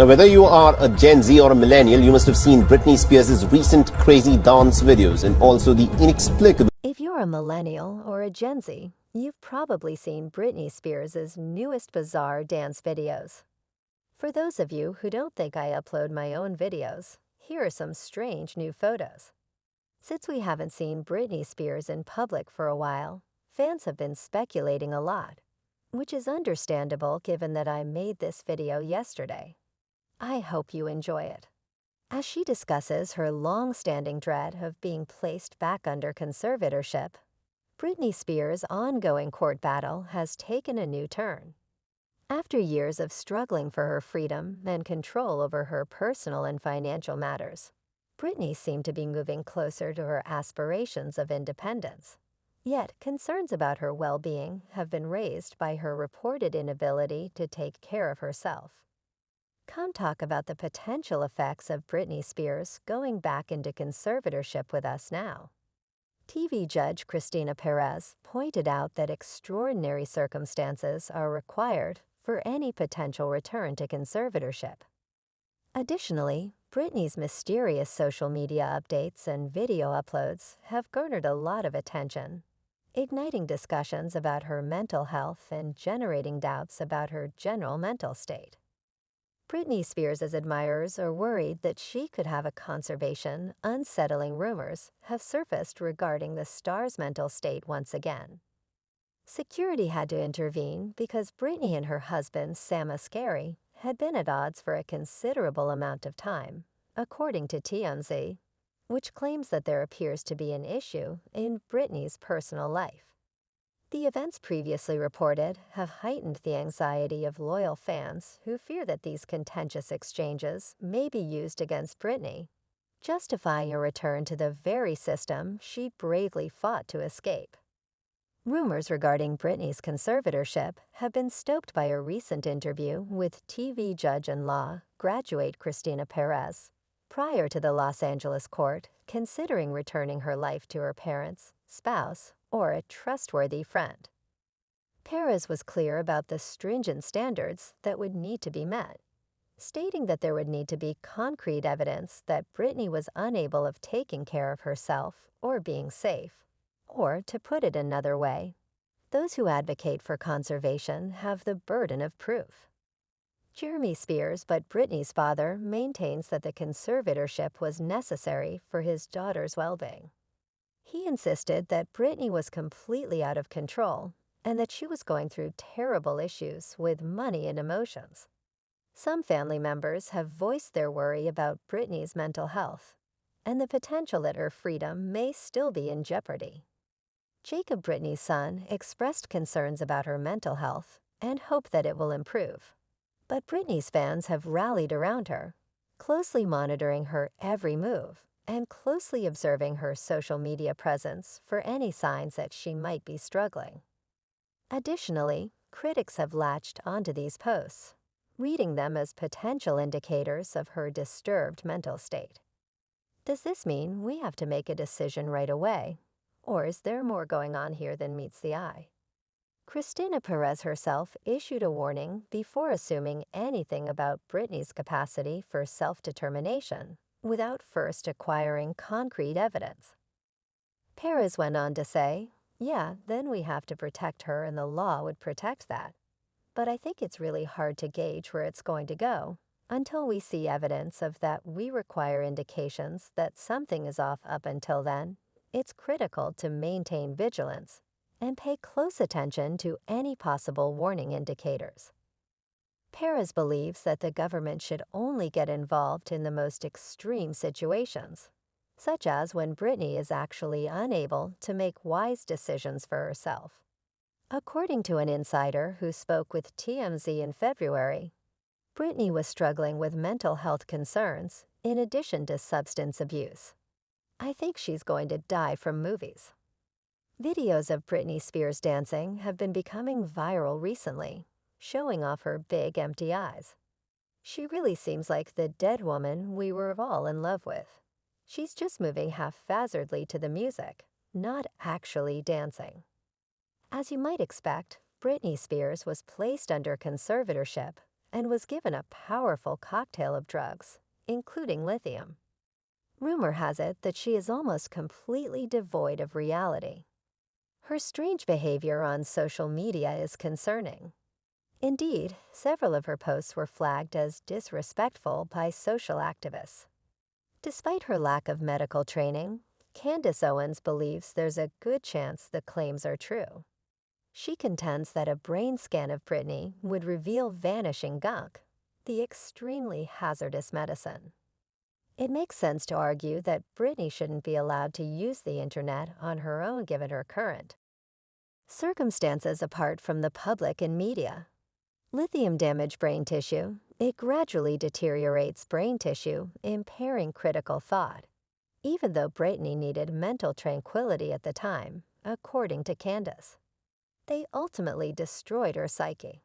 Now, whether you are a Gen Z or a millennial, you must have seen Britney Spears' recent crazy dance videos and also the inexplicable. If you're a millennial or a Gen Z, you've probably seen Britney Spears' newest bizarre dance videos. For those of you who don't think I upload my own videos, here are some strange new photos. Since we haven't seen Britney Spears in public for a while, fans have been speculating a lot, which is understandable given that I made this video yesterday. I hope you enjoy it. As she discusses her long-standing dread of being placed back under conservatorship, Britney Spears' ongoing court battle has taken a new turn. After years of struggling for her freedom and control over her personal and financial matters, Britney seemed to be moving closer to her aspirations of independence. Yet, concerns about her well-being have been raised by her reported inability to take care of herself. Come talk about the potential effects of Britney Spears going back into conservatorship with us now. TV judge Cristina Perez pointed out that extraordinary circumstances are required for any potential return to conservatorship. Additionally, Britney's mysterious social media updates and video uploads have garnered a lot of attention, igniting discussions about her mental health and generating doubts about her general mental state. Britney Spears' admirers are worried that she could have a conservation. Unsettling rumors have surfaced regarding the star's mental state once again. Security had to intervene because Britney and her husband, Sam Asghari, had been at odds for a considerable amount of time, according to TMZ, which claims that there appears to be an issue in Britney's personal life. The events previously reported have heightened the anxiety of loyal fans who fear that these contentious exchanges may be used against Britney, justifying a return to the very system she bravely fought to escape. Rumors regarding Britney's conservatorship have been stoked by a recent interview with TV judge and law graduate Cristina Perez, prior to the Los Angeles court considering returning her life to her parents, spouse, or a trustworthy friend. Perez was clear about the stringent standards that would need to be met, stating that there would need to be concrete evidence that Britney was unable of taking care of herself or being safe. Or, to put it another way, those who advocate for conservation have the burden of proof. Jeremy Spears, but Britney's father, maintains that the conservatorship was necessary for his daughter's well-being. He insisted that Britney was completely out of control and that she was going through terrible issues with money and emotions. Some family members have voiced their worry about Britney's mental health and the potential that her freedom may still be in jeopardy. Jacob, Britney's son, expressed concerns about her mental health and hope that it will improve. But Britney's fans have rallied around her, closely monitoring her every move and closely observing her social media presence for any signs that she might be struggling. Additionally, critics have latched onto these posts, reading them as potential indicators of her disturbed mental state. Does this mean we have to make a decision right away? Or is there more going on here than meets the eye? Cristina Perez herself issued a warning before assuming anything about Britney's capacity for self-determination without first acquiring concrete evidence. Perez went on to say, "Yeah, then we have to protect her and the law would protect that. But I think it's really hard to gauge where it's going to go until we see evidence of that. We require indications that something is off. Up until then, it's critical to maintain vigilance and pay close attention to any possible warning indicators." Perez believes that the government should only get involved in the most extreme situations, such as when Britney is actually unable to make wise decisions for herself. According to an insider who spoke with TMZ in February, Britney was struggling with mental health concerns in addition to substance abuse. "I think she's going to die from movies." Videos of Britney Spears dancing have been becoming viral recently, showing off her big empty eyes. She really seems like the dead woman we were all in love with. She's just moving haphazardly to the music, not actually dancing. As you might expect, Britney Spears was placed under conservatorship and was given a powerful cocktail of drugs, including lithium. Rumor has it that she is almost completely devoid of reality. Her strange behavior on social media is concerning. Indeed, several of her posts were flagged as disrespectful by social activists. Despite her lack of medical training, Candace Owens believes there's a good chance the claims are true. She contends that a brain scan of Britney would reveal vanishing gunk, the extremely hazardous medicine. It makes sense to argue that Britney shouldn't be allowed to use the internet on her own given her current circumstances apart from the public and media. Lithium damage brain tissue. It gradually deteriorates brain tissue, impairing critical thought, even though Britney needed mental tranquility at the time, according to Candace. They ultimately destroyed her psyche.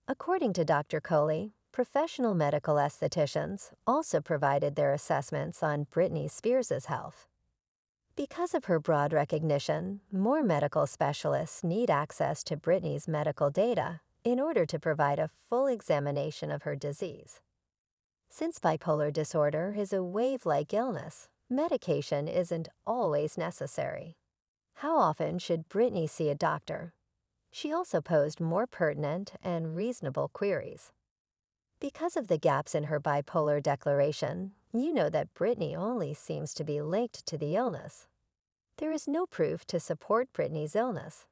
According to Dr. Coley, professional medical estheticians also provided their assessments on Britney Spears' health. Because of her broad recognition, more medical specialists need access to Britney's medical data in order to provide a full examination of her disease. Since bipolar disorder is a wave-like illness, medication isn't always necessary. How often should Britney see a doctor? She also posed more pertinent and reasonable queries. Because of the gaps in her bipolar declaration, you know that Britney only seems to be linked to the illness. There is no proof to support Britney's illness.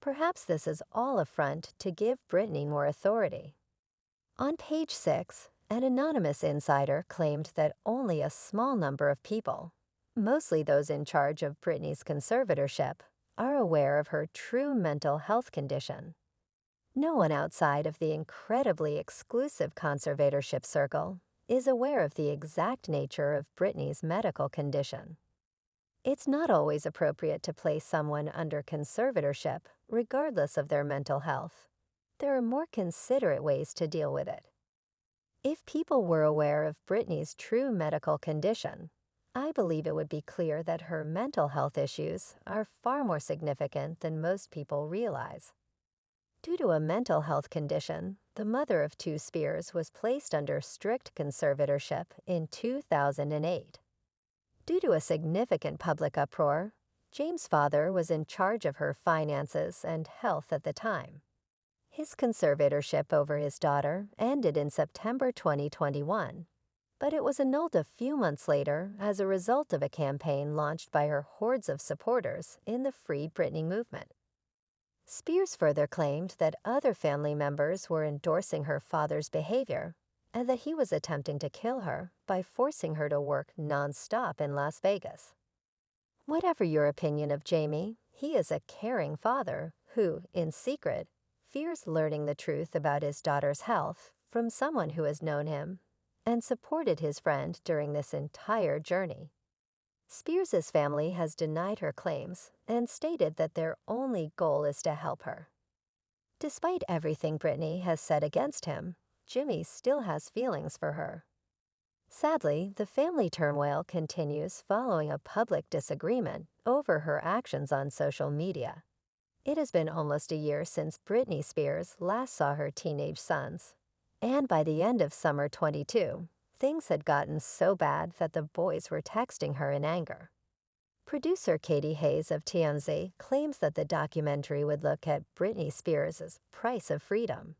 Perhaps this is all a front to give Britney more authority. On page 6, an anonymous insider claimed that only a small number of people, mostly those in charge of Britney's conservatorship, are aware of her true mental health condition. No one outside of the incredibly exclusive conservatorship circle is aware of the exact nature of Britney's medical condition. It's not always appropriate to place someone under conservatorship, regardless of their mental health. There are more considerate ways to deal with it. If people were aware of Britney's true medical condition, I believe it would be clear that her mental health issues are far more significant than most people realize. Due to a mental health condition, the mother of two Spears was placed under strict conservatorship in 2008. Due to a significant public uproar, James' father was in charge of her finances and health at the time. His conservatorship over his daughter ended in September 2021, but it was annulled a few months later as a result of a campaign launched by her hordes of supporters in the Free Britney movement. Spears further claimed that other family members were endorsing her father's behavior and that he was attempting to kill her by forcing her to work non-stop in Las Vegas. Whatever your opinion of Jamie, he is a caring father who, in secret, fears learning the truth about his daughter's health from someone who has known him and supported his friend during this entire journey. Spears' family has denied her claims and stated that their only goal is to help her. Despite everything Britney has said against him, Jimmy still has feelings for her. Sadly, the family turmoil continues following a public disagreement over her actions on social media. It has been almost a year since Britney Spears last saw her teenage sons, and by the end of summer 22, things had gotten so bad that the boys were texting her in anger. Producer Katie Hayes of TMZ claims that the documentary would look at Britney Spears' price of freedom.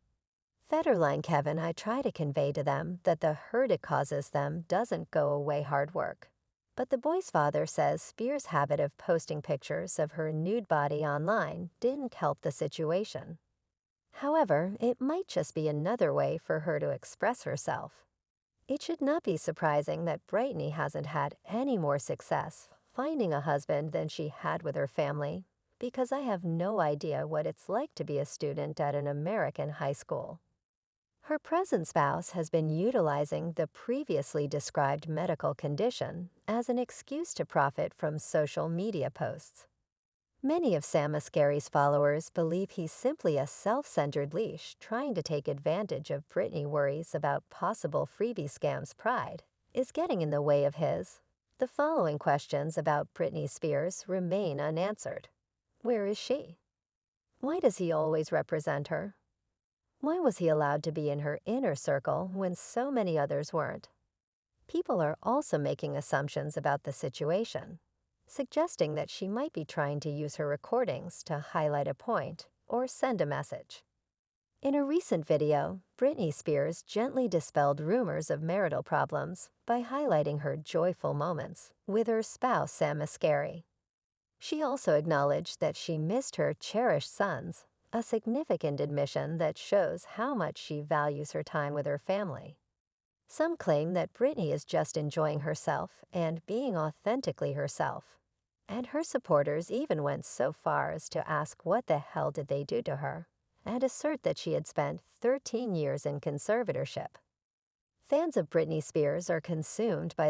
Federline Kevin, I try to convey to them that the hurt it causes them doesn't go away hard work. But the boy's father says Spears' habit of posting pictures of her nude body online didn't help the situation. However, it might just be another way for her to express herself. It should not be surprising that Britney hasn't had any more success finding a husband than she had with her family, because I have no idea what it's like to be a student at an American high school. Her present spouse has been utilizing the previously described medical condition as an excuse to profit from social media posts. Many of Sam Asghari's followers believe he's simply a self-centered leash trying to take advantage of Britney worries about possible freebie scams. Pride is getting in the way of his. The following questions about Britney Spears remain unanswered. Where is she? Why does he always represent her? Why was he allowed to be in her inner circle when so many others weren't? People are also making assumptions about the situation, suggesting that she might be trying to use her recordings to highlight a point or send a message. In a recent video, Britney Spears gently dispelled rumors of marital problems by highlighting her joyful moments with her spouse Sam Asghari. She also acknowledged that she missed her cherished sons, a significant admission that shows how much she values her time with her family. Some claim that Britney is just enjoying herself and being authentically herself. And her supporters even went so far as to ask what the hell did they do to her, and assert that she had spent 13 years in conservatorship. Fans of Britney Spears are consumed by